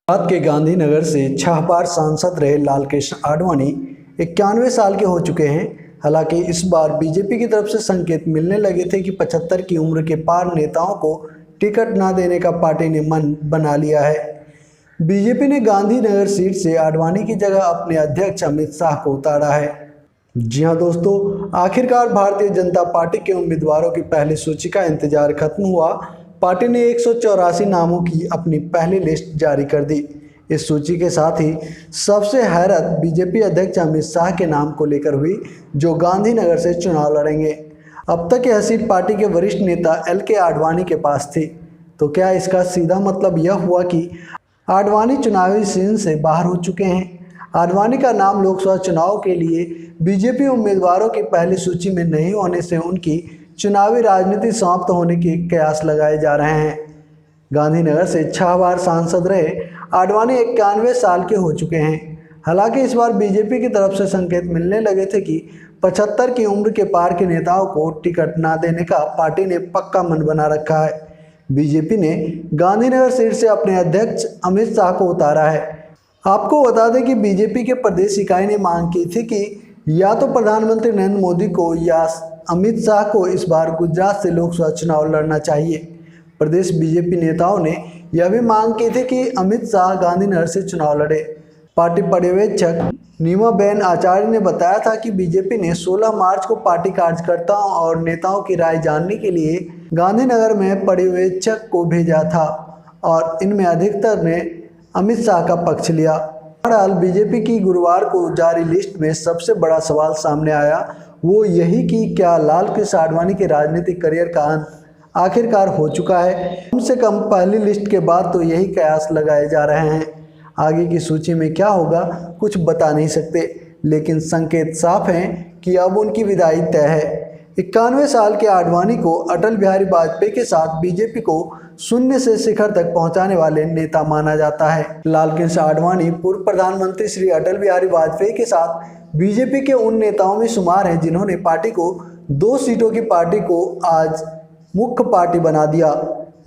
गुजरात के गांधीनगर से 6 बार सांसद रहे लालकृष्ण आडवाणी 91 साल के हो चुके हैं। हालांकि इस बार बीजेपी की तरफ से संकेत मिलने लगे थे कि 75 की उम्र के पार नेताओं को टिकट न देने का पार्टी ने मन बना लिया है। बीजेपी ने गांधीनगर सीट से आडवाणी की जगह अपने अध्यक्ष अमित शाह को उतारा है। जी हां दोस्तों, आखिरकार भारतीय जनता पार्टी के उम्मीदवारों की पहली सूची का इंतजार खत्म हुआ। पार्टी ने 184 नामों की अपनी पहली लिस्ट जारी कर दी। इस सूची के साथ ही सबसे हैरत बीजेपी अध्यक्ष अमित शाह के नाम को लेकर हुई, जो गांधीनगर से चुनाव लड़ेंगे। अब तक यह सीट पार्टी के वरिष्ठ नेता LK आडवाणी के पास थी। तो क्या इसका सीधा मतलब यह हुआ कि आडवाणी चुनावी सीन से बाहर हो चुके हैं? आडवाणी का नाम लोकसभा चुनाव के लिए बीजेपी उम्मीदवारों की पहली सूची में नहीं होने से उनकी चुनावी राजनीति समाप्त होने के कयास लगाए जा रहे हैं। गांधीनगर से 6 बार सांसद रहे आडवाणी 91 साल के हो चुके हैं। हालांकि इस बार बीजेपी की तरफ से संकेत मिलने लगे थे कि 75 की उम्र के पार के नेताओं को टिकट न देने का पार्टी ने पक्का मन बना रखा है। बीजेपी ने गांधीनगर सीट से अपने अध्यक्ष अमित शाह को उतारा है। आपको बता दें कि बीजेपी के प्रदेश इकाई ने मांग की थी कि या तो प्रधानमंत्री नरेंद्र मोदी को या अमित शाह को इस बार गुजरात से लोकसभा चुनाव लड़ना चाहिए। प्रदेश बीजेपी नेताओं ने यह भी मांग की थी कि अमित शाह गांधीनगर से चुनाव लड़े। पार्टी पर्यवेक्षक नीमाबेन आचार्य ने बताया था कि बीजेपी ने 16 मार्च को पार्टी कार्यकर्ताओं और नेताओं की राय जानने के लिए गांधीनगर में पर्यवेक्षक को भेजा था और इनमें अधिकतर ने अमित शाह का पक्ष लिया। बहरहाल बीजेपी की गुरुवार को जारी लिस्ट में सबसे बड़ा सवाल सामने आया, वो यही कि क्या लालकृष्ण आडवाणी के राजनीतिक करियर का अंत आखिरकार हो चुका है। कम से कम पहली लिस्ट के बाद तो यही कयास लगाए जा रहे हैं। आगे की सूची में क्या होगा कुछ बता नहीं सकते, लेकिन संकेत साफ हैं कि अब उनकी विदाई तय है। 91 साल के आडवाणी को अटल बिहारी वाजपेयी के साथ बीजेपी को शून्य से शिखर तक पहुंचाने वाले नेता माना जाता है। लालकृष्ण आडवाणी पूर्व प्रधानमंत्री श्री अटल बिहारी वाजपेयी के साथ बीजेपी के उन नेताओं में शुमार हैं जिन्होंने पार्टी को 2 सीटों की पार्टी को आज मुख्य पार्टी बना दिया।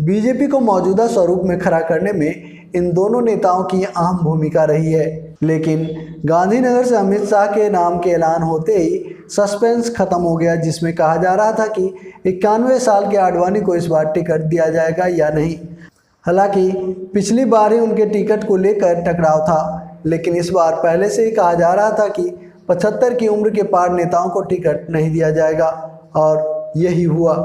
बीजेपी को मौजूदा स्वरूप में खड़ा करने में इन दोनों नेताओं की अहम भूमिका रही है। लेकिन गांधीनगर से अमित शाह के नाम के ऐलान होते ही सस्पेंस खत्म हो गया, जिसमें कहा जा रहा था कि 91 साल के आडवाणी को इस बार टिकट दिया जाएगा या नहीं। हालांकि पिछली बार ही उनके टिकट को लेकर टकराव था, लेकिन इस बार पहले से ही कहा जा रहा था कि 75 की उम्र के पार नेताओं को टिकट नहीं दिया जाएगा और यही हुआ।